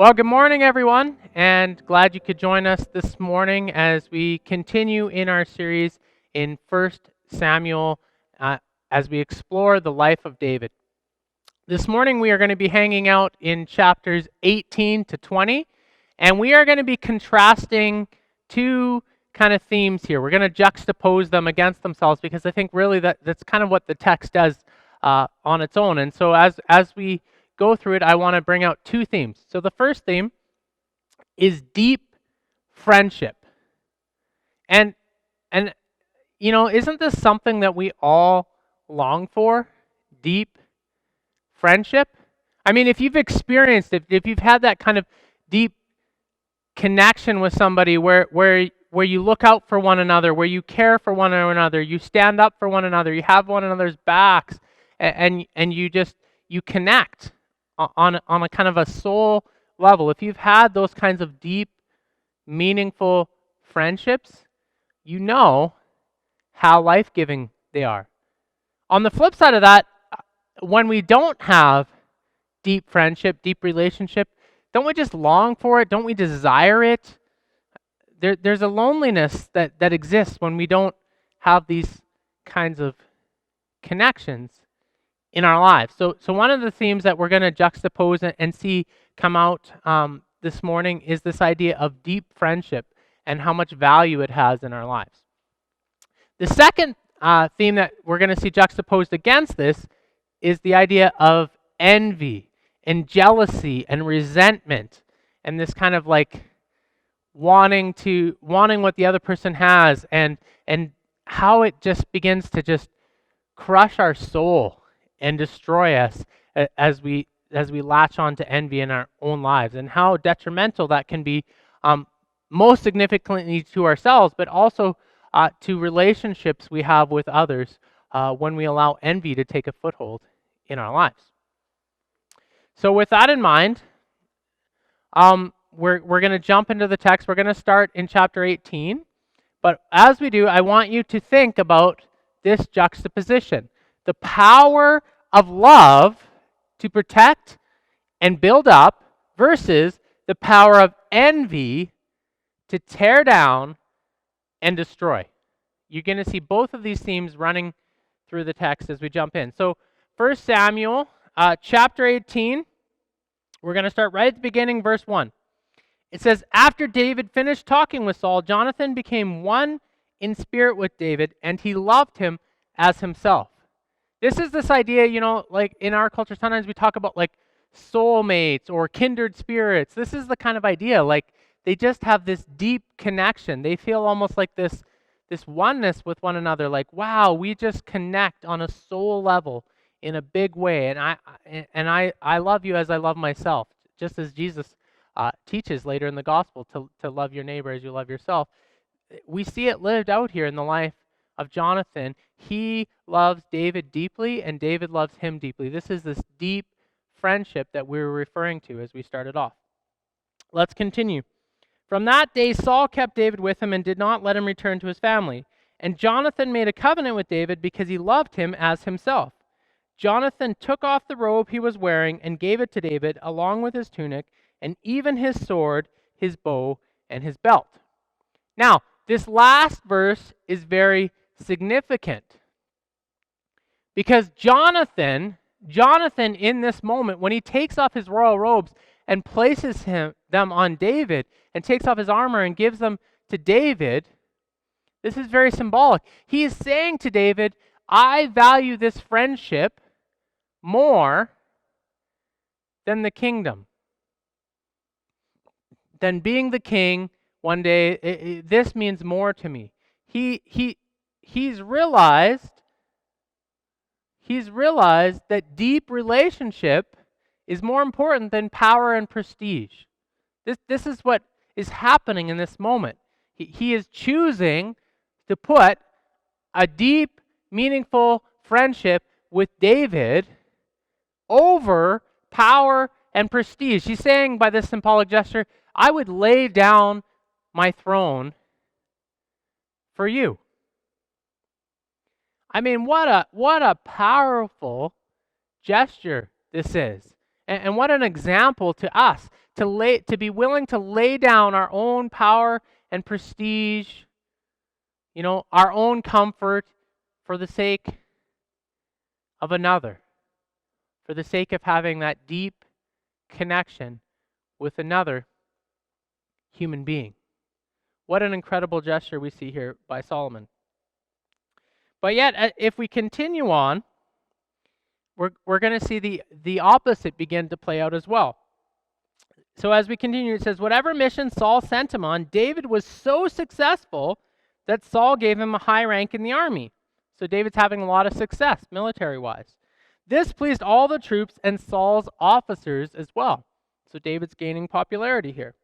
Well, good morning, everyone, and glad you could join us this morning as we continue in our series in First Samuel uh, as we explore the life of David. This morning, we are going to be hanging out in chapters 18 to 20, and we are going to be contrasting two kind of themes here. We're going to juxtapose them against themselves because I think really that's kind of what the text does on its own. And so as we go through it, I want to bring out two themes. So the first theme is deep friendship. And and isn't this something that we all long for? Deep friendship? I mean, if you've experienced it, if you've had that kind of deep connection with somebody where you look out for one another, where you care for one another, you stand up for one another, you have one another's backs, and you connect on a kind of a soul level. If you've had those kinds of deep, meaningful friendships, you know how life-giving they are. On the flip side of that, when we don't have deep friendship, deep relationship, don't we just long for it? Don't we desire it? There's a loneliness that exists when we don't have these kinds of connections in our lives. So one of the themes that we're going to juxtapose and see come out this morning is this idea of deep friendship and how much value it has in our lives. The second theme that we're going to see juxtaposed against this is the idea of envy and jealousy and resentment and this kind of like wanting what the other person has and how it just begins to just crush our soul and destroy us as we latch on to envy in our own lives, and how detrimental that can be, most significantly to ourselves, but also to relationships we have with others when we allow envy to take a foothold in our lives. So with that in mind, we're going to jump into the text. We're going to start in chapter 18. But as we do, I want you to think about this juxtaposition. The power of love to protect and build up versus the power of envy to tear down and destroy. You're going to see both of these themes running through the text as we jump in. So 1 Samuel chapter 18, we're going to start right at the beginning, verse 1. It says, after David finished talking with Saul, Jonathan became one in spirit with David, and he loved him as himself. This is this idea, like in our culture, sometimes we talk about like soulmates or kindred spirits. This is the kind of idea, like they just have this deep connection. They feel almost like this oneness with one another, like, wow, we just connect on a soul level in a big way. And I love you as I love myself, just as Jesus teaches later in the gospel to love your neighbor as you love yourself. We see it lived out here in the life of Jonathan. He loves David deeply, and David loves him deeply. This is this deep friendship that we were referring to as we started off. Let's continue. From that day, Saul kept David with him and did not let him return to his family. And Jonathan made a covenant with David because he loved him as himself. Jonathan took off the robe he was wearing and gave it to David, along with his tunic, and even his sword, his bow, and his belt. Now, this last verse is very significant because Jonathan in this moment, when he takes off his royal robes and places them on David and takes off his armor and gives them to David, this is very symbolic. He is saying to David, I value this friendship more than the kingdom, than being the king one day. This means more to me. He's realized that deep relationship is more important than power and prestige. This is what is happening in this moment. He is choosing to put a deep, meaningful friendship with David over power and prestige. He's saying by this symbolic gesture, I would lay down my throne for you. I mean, what a powerful gesture this is. And what an example to us to be willing to lay down our own power and prestige, our own comfort for the sake of another, for the sake of having that deep connection with another human being. What an incredible gesture we see here by Solomon. But yet, if we continue on, we're going to see the opposite begin to play out as well. So as we continue, it says, whatever mission Saul sent him on, David was so successful that Saul gave him a high rank in the army. So David's having a lot of success military-wise. This pleased all the troops and Saul's officers as well. So David's gaining popularity here.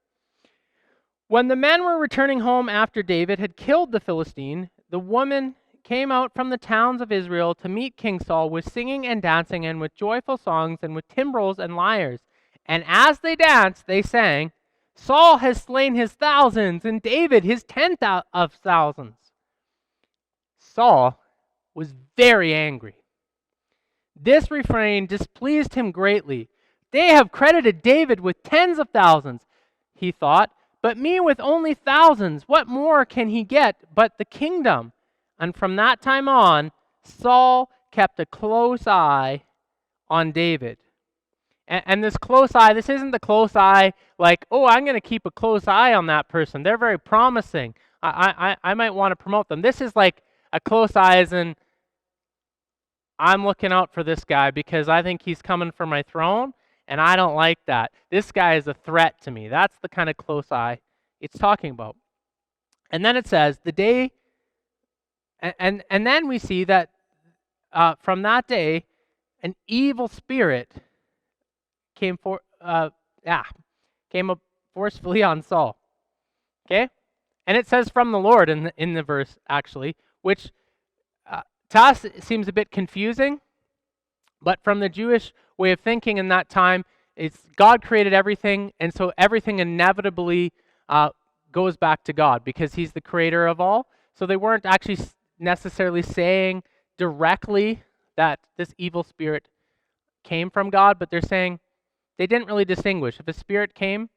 When the men were returning home after David had killed the Philistine, the women came out from the towns of Israel to meet King Saul with singing and dancing and with joyful songs and with timbrels and lyres. And as they danced, they sang, Saul has slain his thousands and David his 10,000 of thousands. Saul was very angry. This refrain displeased him greatly. They have credited David with tens of thousands, he thought, but me with only thousands. What more can he get but the kingdom? And from that time on, Saul kept a close eye on David. And this close eye, this isn't the close eye like, oh, I'm going to keep a close eye on that person. They're very promising. I might want to promote them. This is like a close eye as in, I'm looking out for this guy because I think he's coming for my throne, and I don't like that. This guy is a threat to me. That's the kind of close eye it's talking about. And then it says, the day, and then we see that from that day, an evil spirit came up forcefully on Saul. Okay? And it says from the Lord in the verse, actually, which to us it seems a bit confusing, but from the Jewish way of thinking in that time, it's God created everything, and so everything inevitably goes back to God because he's the creator of all. So they weren't actually necessarily saying directly that this evil spirit came from God, but they're saying they didn't really distinguish. If a spirit came,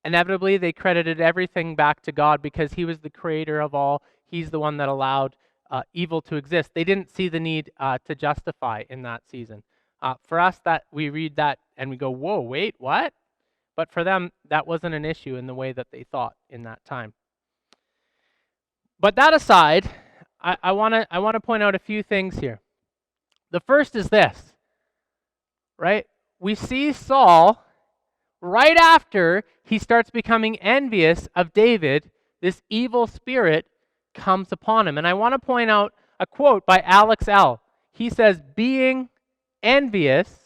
inevitably they credited everything back to God because he was the creator of all. He's the one that allowed evil to exist. They didn't see the need to justify in that season. For us, that we read that and we go, whoa, wait, what? But for them, that wasn't an issue in the way that they thought in that time. But that aside, I want to point out a few things here. The first is this, right? We see Saul, right after he starts becoming envious of David, this evil spirit comes upon him. And I want to point out a quote by Alex L. He says, being envious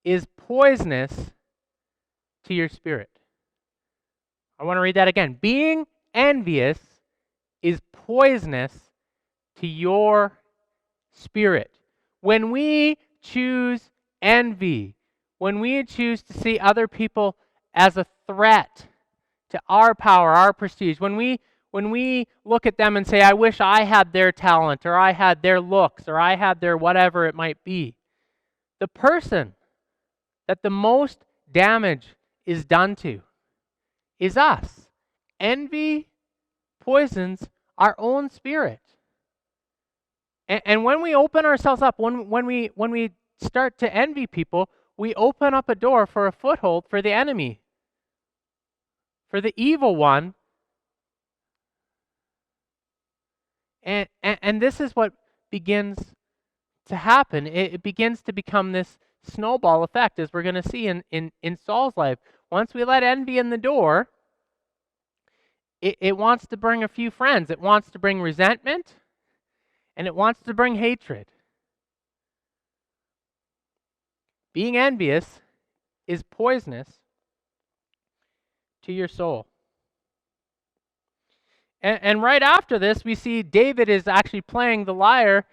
is poisonous to your spirit. I want to read that again. Being envious is poisonous to your spirit. When we choose envy, when we choose to see other people as a threat to our power, our prestige, when we look at them and say, I wish I had their talent, or I had their looks, or I had their whatever it might be, the person that the most damage is done to is us. Envy poisons our own spirit. And when we open ourselves up, when we start to envy people, we open up a door for a foothold for the enemy, for the evil one. And this is what begins to happen. It begins to become this snowball effect, as we're going to see in Saul's life. Once we let envy in the door, it wants to bring a few friends. It wants to bring resentment, and it wants to bring hatred. Being envious is poisonous to your soul. And right after this, we see David is actually playing the lyre,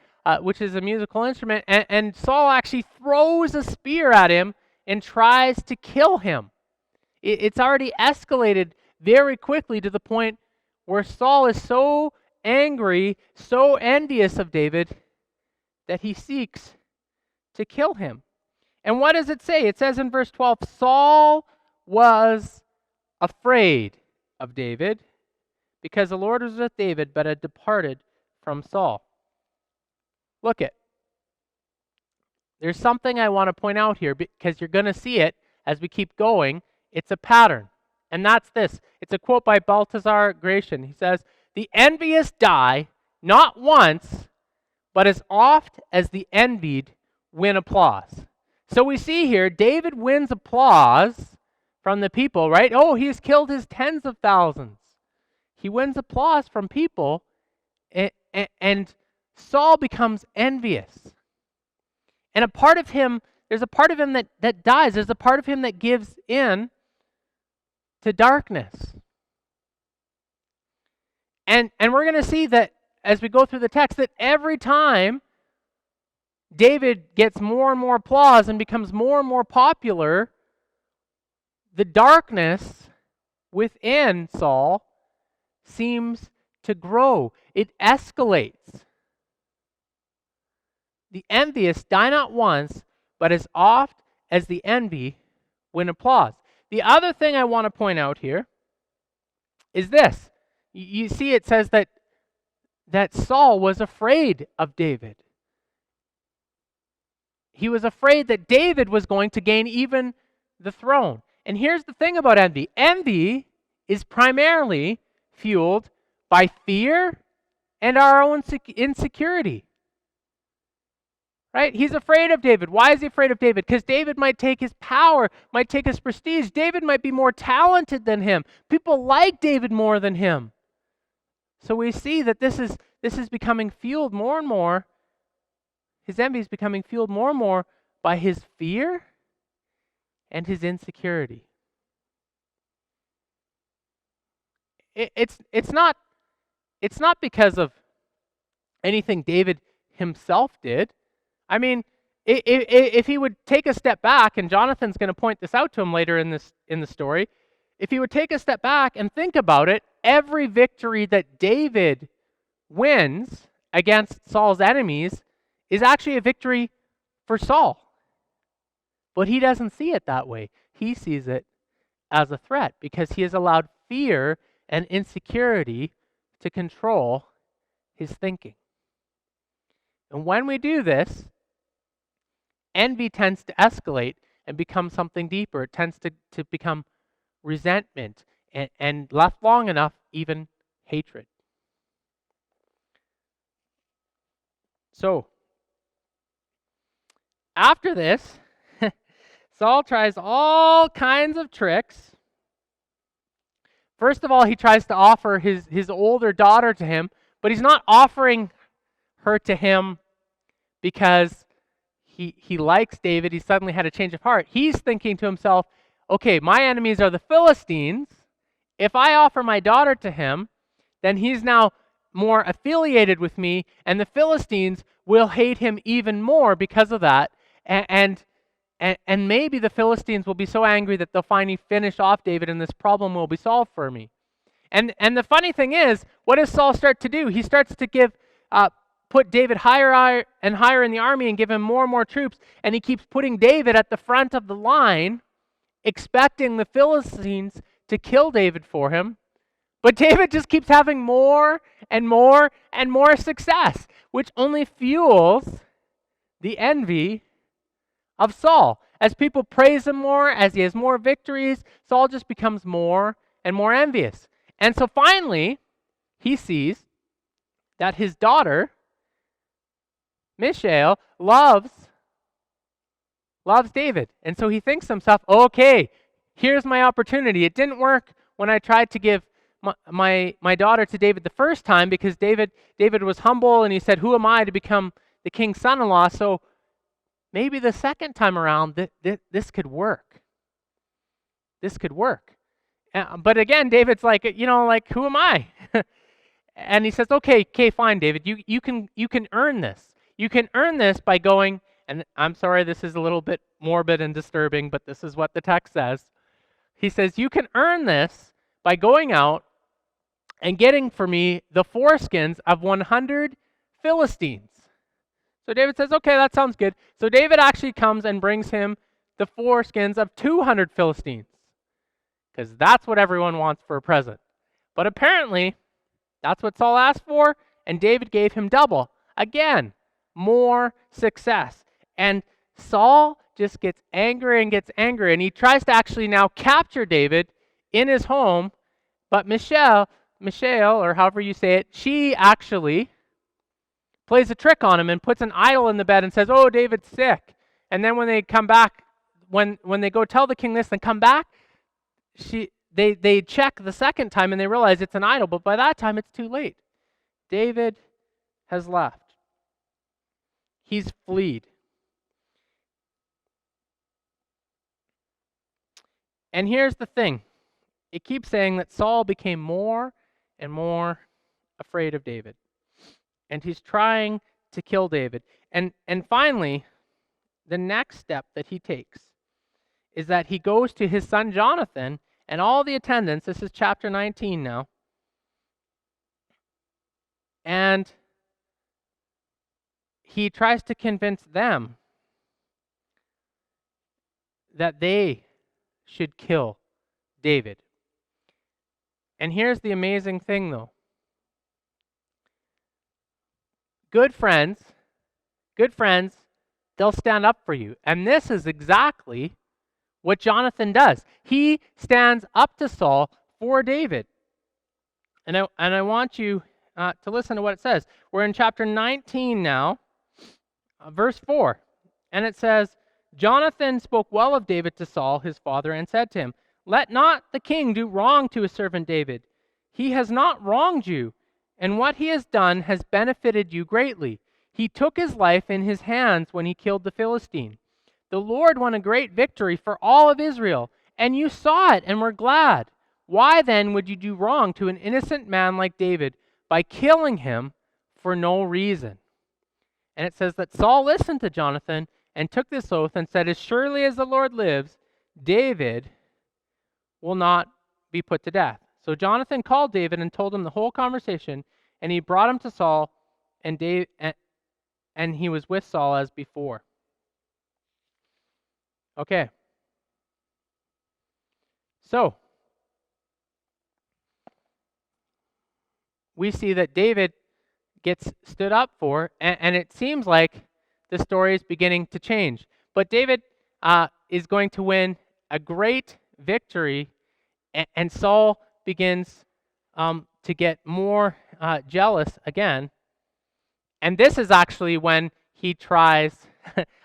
which is a musical instrument, and Saul actually throws a spear at him and tries to kill him. It's already escalated very quickly to the point where Saul is so angry, so envious of David, that he seeks to kill him. And what does it say? It says in verse 12, Saul was afraid of David because the Lord was with David, but had departed from Saul. Look it. There's something I want to point out here because you're going to see it as we keep going. It's a pattern. And that's this. It's a quote by Balthazar Gracian. He says, "The envious die not once, but as oft as the envied win applause." So we see here, David wins applause from the people, right? Oh, he's killed his tens of thousands. He wins applause from people, and Saul becomes envious. And a part of him, there's a part of him that dies. There's a part of him that gives in to darkness. And we're going to see that as we go through the text, that every time David gets more and more applause and becomes more and more popular, the darkness within Saul seems to grow. It escalates. The envious die not once, but as oft as the envy win applause. The other thing I want to point out here is this. You see it says that Saul was afraid of David. He was afraid that David was going to gain even the throne. And here's the thing about envy. Envy is primarily fueled by fear and our own insecurity. Right? He's afraid of David. Why is he afraid of David? Because David might take his power, might take his prestige. David might be more talented than him. People like David more than him. So we see that this is becoming fueled more and more. His envy is becoming fueled more and more by his fear and his insecurity. It's not because of anything David himself did. I mean, if he would take a step back, and Jonathan's going to point this out to him later in the story, if he would take a step back and think about it, every victory that David wins against Saul's enemies is actually a victory for Saul. But he doesn't see it that way. He sees it as a threat because he has allowed fear and insecurity to control his thinking. And when we do this, envy tends to escalate and become something deeper. It tends to become resentment and left long enough, even hatred. So, after this, Saul tries all kinds of tricks. First of all, he tries to offer his older daughter to him, but he's not offering her to him because he likes David. He suddenly had a change of heart. He's thinking to himself, okay, my enemies are the Philistines. If I offer my daughter to him, then he's now more affiliated with me, and the Philistines will hate him even more because of that. And maybe the Philistines will be so angry that they'll finally finish off David, and this problem will be solved for me. And the funny thing is, what does Saul start to do? He starts to put David higher and higher in the army and give him more and more troops, and he keeps putting David at the front of the line, expecting the Philistines to kill David for him. But David just keeps having more and more and more success, which only fuels the envy of Saul. As people praise him more, as he has more victories, Saul just becomes more and more envious. And so finally, he sees that his daughter, Michal, loves David. And so he thinks to himself, okay, here's my opportunity. It didn't work when I tried to give my daughter to David the first time because David was humble and he said, who am I to become the king's son-in-law? So maybe the second time around, this could work. This could work. But again, David's like, who am I? And he says, okay, fine, David. You can earn this. You can earn this by going, and I'm sorry, this is a little bit morbid and disturbing, but this is what the text says. He says, you can earn this by going out and getting for me the foreskins of 100 Philistines. So David says, okay, that sounds good. So David actually comes and brings him the foreskins of 200 Philistines, because that's what everyone wants for a present. But apparently, that's what Saul asked for, and David gave him double. Again, more success. And Saul just gets angry and gets angry, and he tries to actually now capture David in his home, but Michelle, or however you say it, she actually plays a trick on him and puts an idol in the bed and says, oh, David's sick. And then when they come back, when they go tell the king this and come back, they check the second time and they realize it's an idol, but by that time it's too late. David has left. He's fled. And here's the thing. It keeps saying that Saul became more and more afraid of David. And he's trying to kill David. And finally, the next step that he takes is that he goes to his son Jonathan and all the attendants. This is chapter 19 now. And he tries to convince them that they should kill David. And here's the amazing thing, though. Good friends, they'll stand up for you. And this is exactly what Jonathan does. He stands up to Saul for David. And I want you to listen to what it says. We're in chapter 19 now, verse 4. And it says, Jonathan spoke well of David to Saul, his father, and said to him, let not the king do wrong to his servant David. He has not wronged you, and what he has done has benefited you greatly. He took his life in his hands when he killed the Philistine. The Lord won a great victory for all of Israel, and you saw it and were glad. Why then would you do wrong to an innocent man like David by killing him for no reason? And it says that Saul listened to Jonathan and took this oath and said, as surely as the Lord lives, David will not be put to death. So Jonathan called David and told him the whole conversation, and he brought him to Saul, and he was with Saul as before. Okay. So, we see that David gets stood up for, and it seems like the story is beginning to change. But David is going to win a great victory, and Saul begins to get more jealous again. And this is actually when he tries,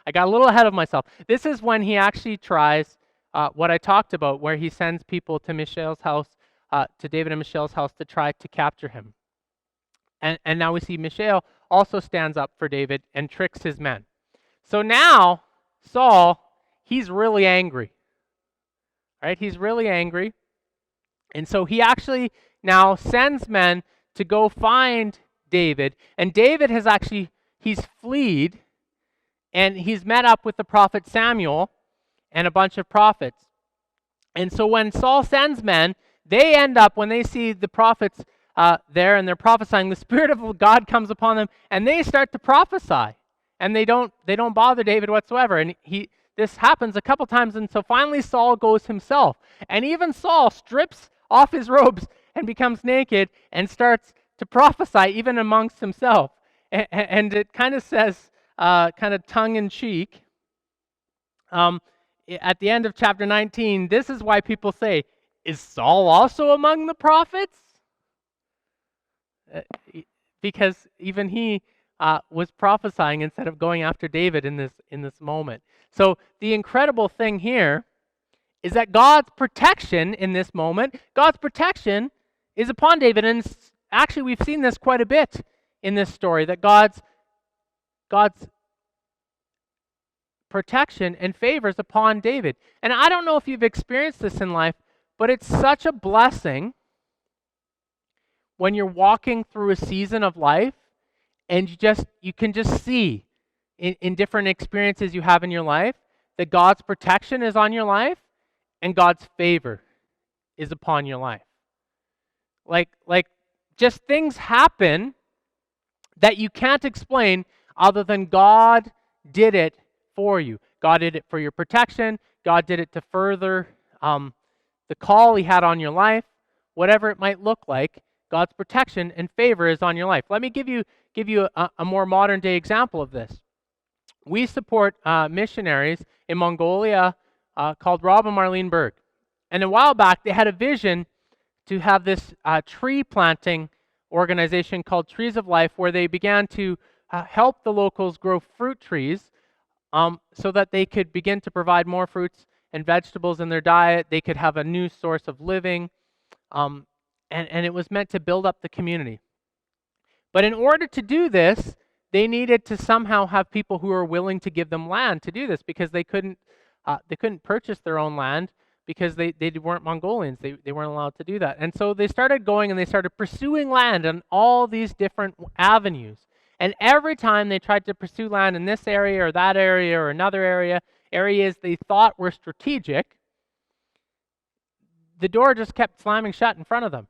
I got a little ahead of myself. This is when he actually tries what I talked about, where he sends people to Michelle's house, to David and Michelle's house to try to capture him. And now we see Michelle also stands up for David and tricks his men. So now, Saul, he's really angry. Right? He's really angry. And so he actually now sends men to go find David. And David he's fled, and he's met up with the prophet Samuel and a bunch of prophets. And so when Saul sends men, they end up, when they see the prophets there and they're prophesying, the Spirit of God comes upon them, and they start to prophesy. And they don't bother David whatsoever. And this happens a couple times, and so finally Saul goes himself. And even Saul strips off his robes and becomes naked and starts to prophesy even amongst himself. And it kind of says, kind of tongue-in-cheek, at the end of chapter 19, this is why people say, is Saul also among the prophets? Because even he was prophesying instead of going after David in this moment. So the incredible thing here is that God's protection in this moment, God's protection is upon David. And actually we've seen this quite a bit in this story, that God's protection and favors upon David. And I don't know if you've experienced this in life, but it's such a blessing when you're walking through a season of life and you can just see in different experiences you have in your life that God's protection is on your life and God's favor is upon your life. Like just things happen that you can't explain other than God did it for you. God did it for your protection. God did it to further the call he had on your life. Whatever it might look like, God's protection and favor is on your life. Let me give you a more modern day example of this. We support missionaries in Mongolia called Rob and Marlene Berg. And a while back, they had a vision to have this tree planting organization called Trees of Life, where they began to help the locals grow fruit trees so that they could begin to provide more fruits and vegetables in their diet. They could have a new source of living. And it was meant to build up the community. But in order to do this, they needed to somehow have people who were willing to give them land to do this, because they couldn't purchase their own land because they weren't Mongolians. They weren't allowed to do that. And so they started going and they started pursuing land on all these different avenues. And every time they tried to pursue land in this area or that area or another area, areas they thought were strategic, the door just kept slamming shut in front of them.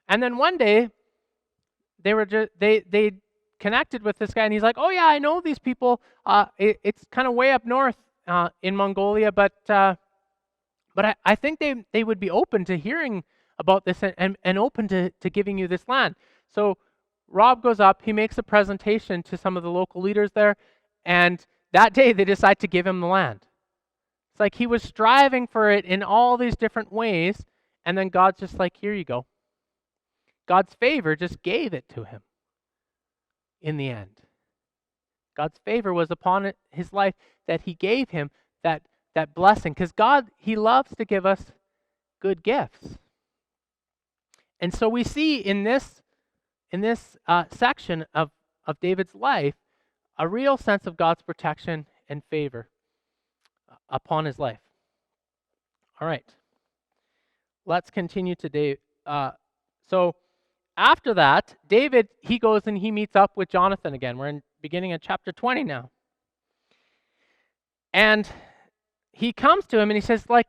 And then one day, they connected with this guy, and he's like, "Oh yeah, I know these people. It's kind of way up north in Mongolia, but I think they would be open to hearing about this and open to giving you this land." So Rob goes up, he makes a presentation to some of the local leaders there, and that day they decide to give him the land. It's like he was striving for it in all these different ways, and then God's just like, "Here you go." God's favor just gave it to him in the end. God's favor was upon his life, that he gave him that blessing, because God, he loves to give us good gifts. And so we see in this section of David's life a real sense of God's protection and favor upon his life. All right, let's continue today. So after that, David, he goes and he meets up with Jonathan again. We're in beginning of chapter 20 now. And he comes to him and he says, like,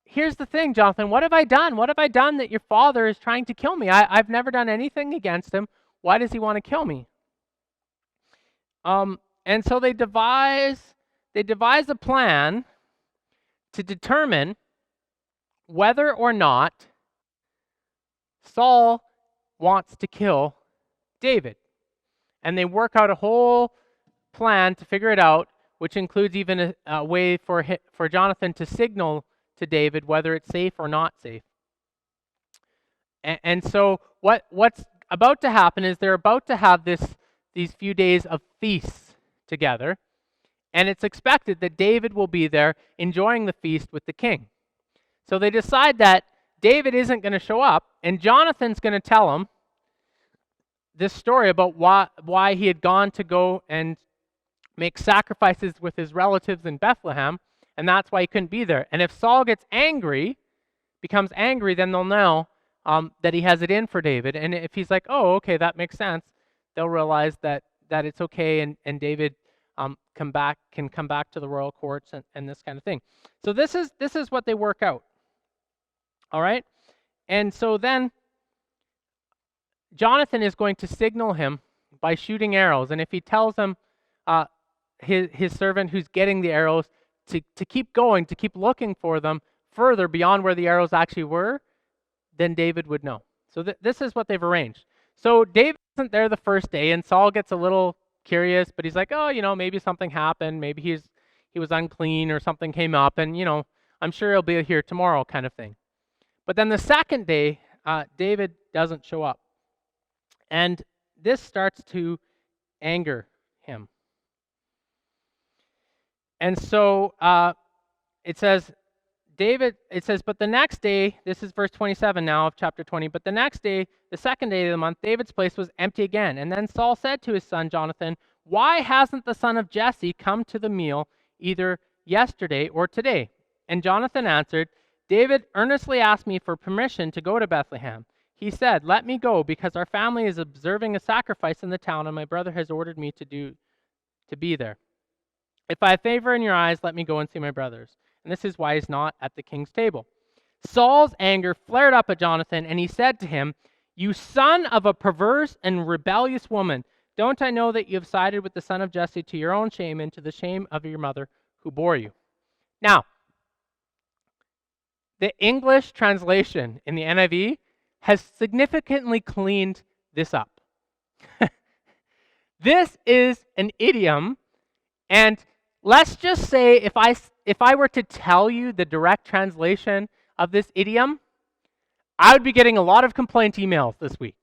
"Here's the thing, Jonathan, what have I done? What have I done that your father is trying to kill me? I've never done anything against him. Why does he want to kill me?" And so they devise a plan to determine whether or not Saul wants to kill David. And they work out a whole plan to figure it out, which includes even a way for Jonathan to signal to David whether it's safe or not safe. And so what's about to happen is they're about to have these few days of feasts together, and it's expected that David will be there enjoying the feast with the king. So they decide that David isn't going to show up, and Jonathan's going to tell him this story about why he had gone to go and make sacrifices with his relatives in Bethlehem, and that's why he couldn't be there. And if Saul becomes angry, then they'll know that he has it in for David. And if he's like, "Oh, okay, that makes sense," they'll realize that it's okay, and David can come back to the royal courts and this kind of thing. So this is what they work out. All right? And so then Jonathan is going to signal him by shooting arrows. And if he tells him, his servant who's getting the arrows, to keep going, to keep looking for them further beyond where the arrows actually were, then David would know. So this is what they've arranged. So David isn't there the first day, and Saul gets a little curious, but he's like, "Oh, maybe something happened. Maybe he was unclean or something came up, and I'm sure he'll be here tomorrow," kind of thing. But then the second day, David doesn't show up. And this starts to anger him. And so it says, "But the next day," this is verse 27 now of chapter 20, "but the next day, the second day of the month, David's place was empty again. And then Saul said to his son Jonathan, 'Why hasn't the son of Jesse come to the meal either yesterday or today?' And Jonathan answered, 'David earnestly asked me for permission to go to Bethlehem. He said, "Let me go, because our family is observing a sacrifice in the town, and my brother has ordered me to be there. If I have favor in your eyes, let me go and see my brothers." And this is why he's not at the king's table. Saul's anger flared up at Jonathan, and he said to him, "You son of a perverse and rebellious woman, Don't I know that you have sided with the son of Jesse to your own shame and to the shame of your mother who bore you? Now, the English translation in the NIV has significantly cleaned this up. This is an idiom, and let's just say if I were to tell you the direct translation of this idiom, I would be getting a lot of complaint emails this week.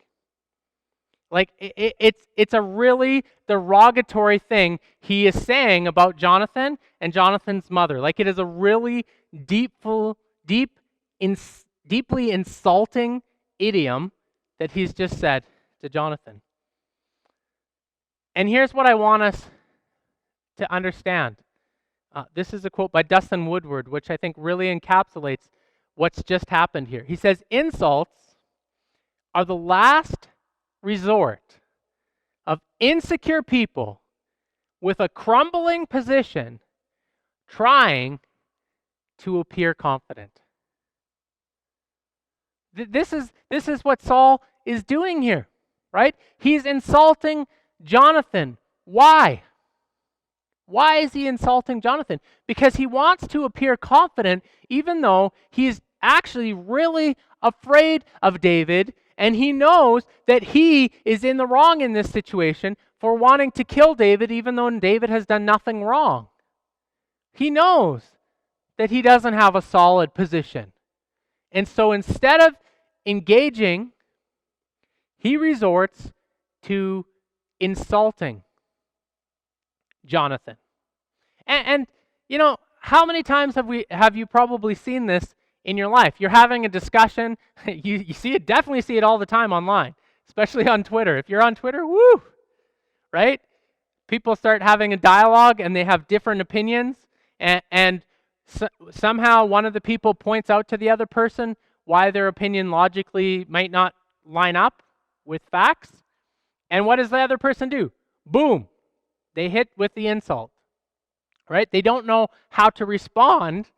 Like it's a really derogatory thing he is saying about Jonathan and Jonathan's mother. Like it is a really deeply insulting idiom that he's just said to Jonathan. And here's what I want us to understand. This is a quote by Dustin Woodward, which I think really encapsulates what's just happened here. He says, insults are the last resort of insecure people with a crumbling position trying to appear confident. This is what Saul is doing here, right? He's insulting Jonathan. Why? Why is he insulting Jonathan? Because he wants to appear confident even though he's actually really afraid of David, and he knows that he is in the wrong in this situation for wanting to kill David even though David has done nothing wrong. He knows that he doesn't have a solid position. And so instead of engaging, he resorts to insulting Jonathan. And you know, how many times have you probably seen this in your life? You're having a discussion, you definitely see it all the time online, especially on Twitter. If you're on Twitter, woo, right? People start having a dialogue and they have different opinions, and somehow one of the people points out to the other person why their opinion logically might not line up with facts. And what does the other person do? Boom. They hit with the insult, right? They don't know how to respond.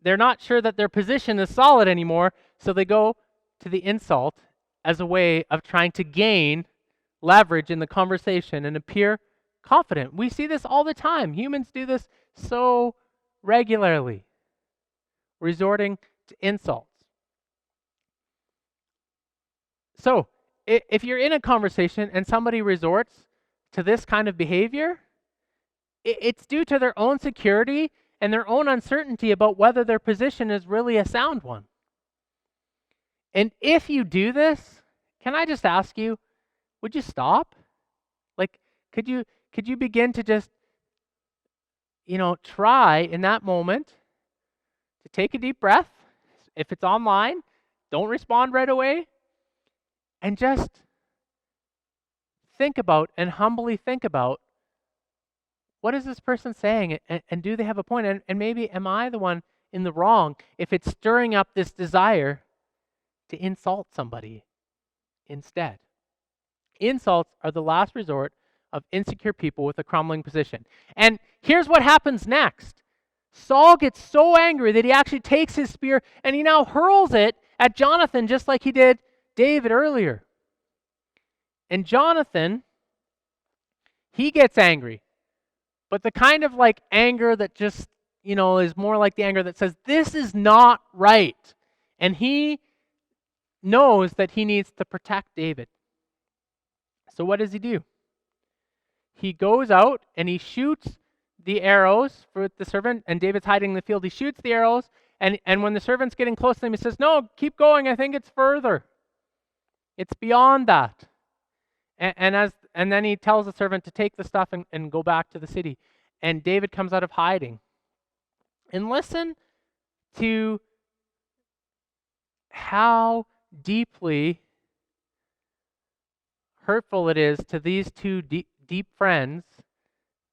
They're not sure that their position is solid anymore, so they go to the insult as a way of trying to gain leverage in the conversation and appear confident. We see this all the time. Humans do this so regularly, resorting to insults. So, if you're in a conversation and somebody resorts to this kind of behavior, it's due to their own security and their own uncertainty about whether their position is really a sound one. And if you do this, can I just ask you, would you stop? Like, could you begin to just, try in that moment to take a deep breath? If it's online, don't respond right away. And just think about and humbly think about, what is this person saying? And do they have a point? And maybe am I the one in the wrong if it's stirring up this desire to insult somebody instead? Insults are the last resort of insecure people with a crumbling position. And here's what happens next. Saul gets so angry that he actually takes his spear and he now hurls it at Jonathan just like he did David earlier. And Jonathan, he gets angry. But the kind of like anger that just, is more like the anger that says, this is not right. And he knows that he needs to protect David. So what does he do? He goes out and he shoots the arrows for the servant, and David's hiding in the field. He shoots the arrows, and when the servant's getting close to him, he says, no, keep going. I think it's further. It's beyond that. And then he tells the servant to take the stuff and go back to the city. And David comes out of hiding. And listen to how deeply hurtful it is to these two deep friends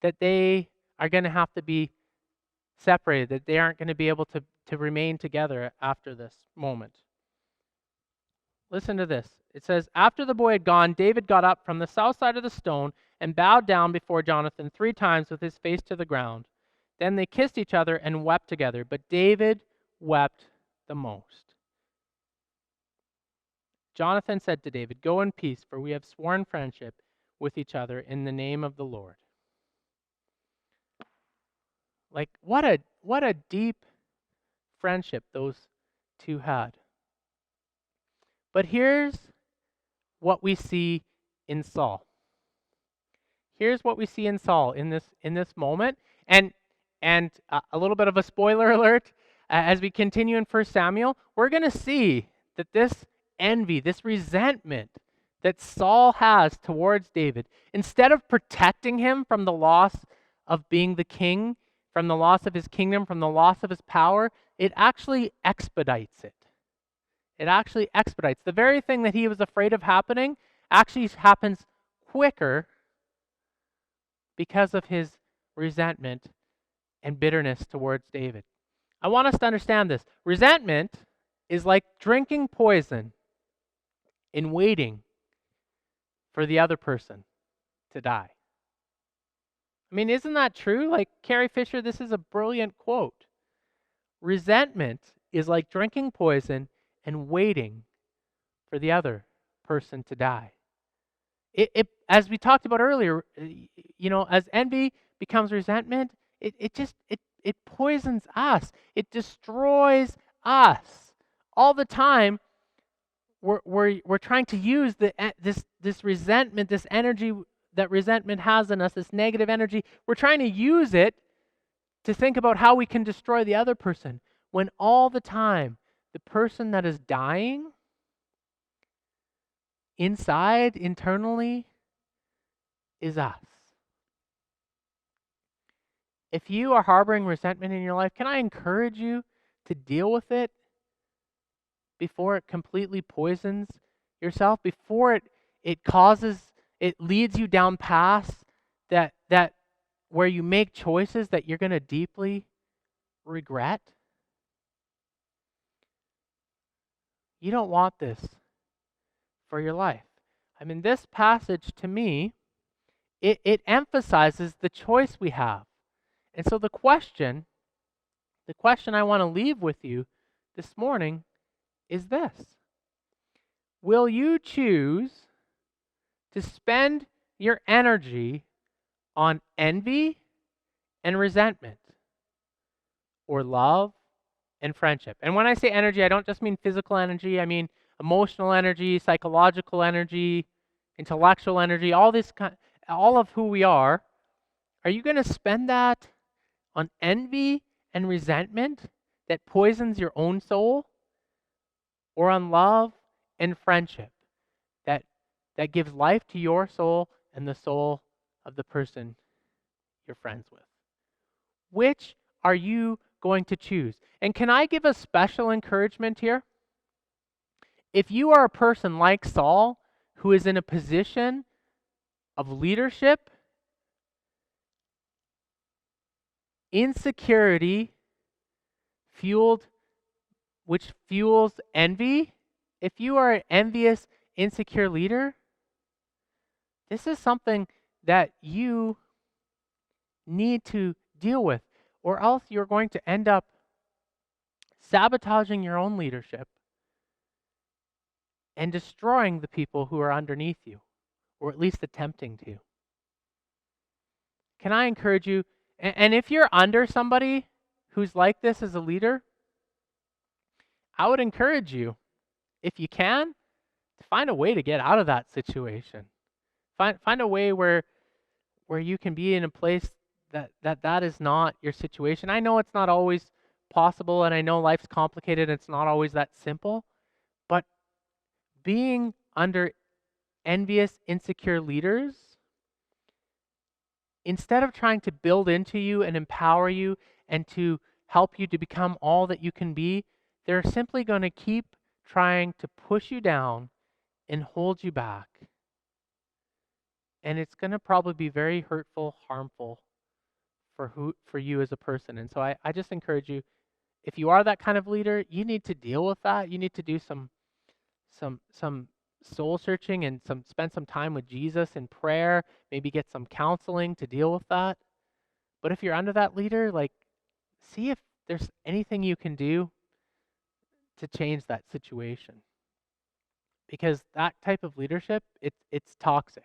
that they are going to have to be separated, that they aren't going to be able to remain together after this moment. Listen to this. It says, after the boy had gone, David got up from the south side of the stone and bowed down before Jonathan 3 times with his face to the ground. Then they kissed each other and wept together, but David wept the most. Jonathan said to David, go in peace, for we have sworn friendship. with each other in the name of the Lord. Like what a deep friendship those two had. But here's what we see in Saul. Here's what we see in Saul in this moment, and a little bit of a spoiler alert as we continue in 1 Samuel, we're going to see that this envy, this resentment that Saul has towards David, instead of protecting him from the loss of being the king, from the loss of his kingdom, from the loss of his power, it actually expedites it. It actually expedites. The very thing that he was afraid of happening actually happens quicker because of his resentment and bitterness towards David. I want us to understand this. Resentment is like drinking poison and waiting for the other person to die. I mean, isn't that true? Like Carrie Fisher, this is a brilliant quote. Resentment is like drinking poison and waiting for the other person to die. It as we talked about earlier, as envy becomes resentment, it poisons us. It destroys us. All the time, we're trying to use this resentment, this energy that resentment has in us, this negative energy. We're trying to use it to think about how we can destroy the other person, when all the time the person that is dying inside, internally, is us. If you are harboring resentment in your life, can I encourage you to deal with it before it completely poisons yourself, before it leads you down paths that where you make choices that you're going to deeply regret? You don't want this for your life. I mean, this passage to me, it emphasizes the choice we have. And so the question I want to leave with you this morning is this: will you choose to spend your energy on envy and resentment, or love and friendship? And when I say energy, I don't just mean physical energy. I mean emotional energy, psychological energy, intellectual energy, all of who we are. Are you going to spend that on envy and resentment that poisons your own soul, or on love and friendship that gives life to your soul and the soul of the person you're friends with? Which are you going to choose? And can I give a special encouragement here? If you are a person like Saul, who is in a position of leadership, insecurity which fuels envy, if you are an envious, insecure leader, this is something that you need to deal with, or else you're going to end up sabotaging your own leadership and destroying the people who are underneath you, or at least attempting to. Can I encourage you? And if you're under somebody who's like this as a leader, I would encourage you, if you can, to find a way to get out of that situation. Find a way where you can be in a place that is not your situation. I know it's not always possible, and I know life's complicated, and it's not always that simple, but being under envious, insecure leaders, instead of trying to build into you and empower you and to help you to become all that you can be, they're simply going to keep trying to push you down and hold you back. And it's going to probably be very hurtful, harmful for you as a person. And so I just encourage you, if you are that kind of leader, you need to deal with that. You need to do some soul searching and spend some time with Jesus in prayer, maybe get some counseling to deal with that. But if you're under that leader, see if there's anything you can do to change that situation. Because that type of leadership, it's toxic.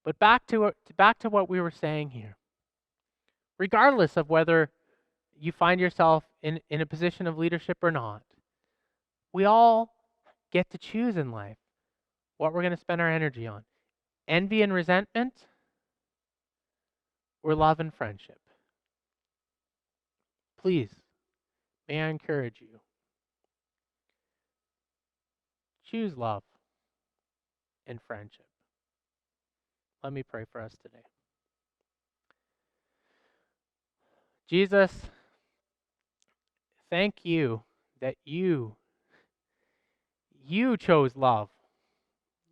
But back to what we were saying here. Regardless of whether you find yourself in a position of leadership or not, we all get to choose in life what we're going to spend our energy on. Envy and resentment, or love and friendship. Please, may I encourage you, choose love and friendship. Let me pray for us today. Jesus, thank you that you chose love.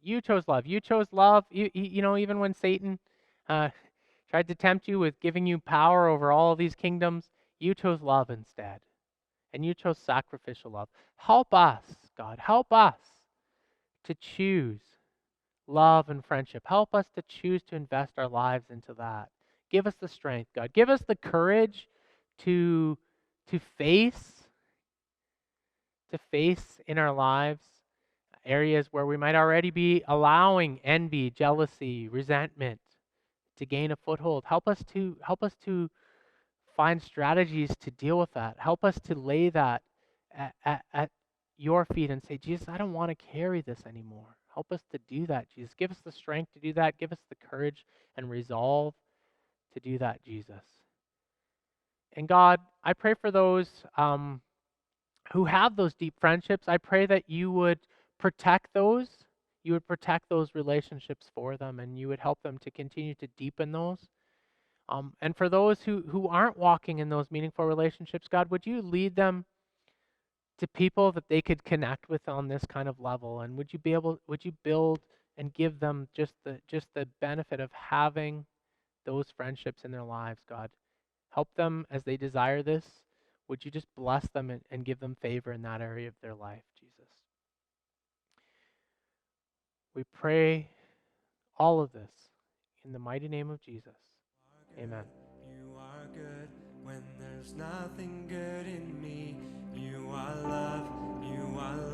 You chose love. You chose love. Even when Satan uh, tried to tempt you with giving you power over all of these kingdoms, you chose love instead. And you chose sacrificial love. Help us, God. Help us to choose love and friendship. Help us to choose to invest our lives into that. Give us the strength, God. Give us the courage to face in our lives areas where we might already be allowing envy, jealousy, resentment to gain a foothold. Help us to find strategies to deal with that. Help us to lay that at your feet and say, Jesus, I don't want to carry this anymore. Help us to do that, Jesus. Give us the strength to do that. Give us the courage and resolve to do that, Jesus. And God, I pray for those who have those deep friendships. I pray that you would protect those. You would protect those relationships for them, and you would help them to continue to deepen those. And for those who aren't walking in those meaningful relationships, God, would you lead them to people that they could connect with on this kind of level? And would you build and give them just the benefit of having those friendships in their lives, God? Help them as they desire this. Would you just bless them and give them favor in that area of their life, Jesus? We pray all of this in the mighty name of Jesus. Amen. You are good when there's nothing good in me. You are love. You are love.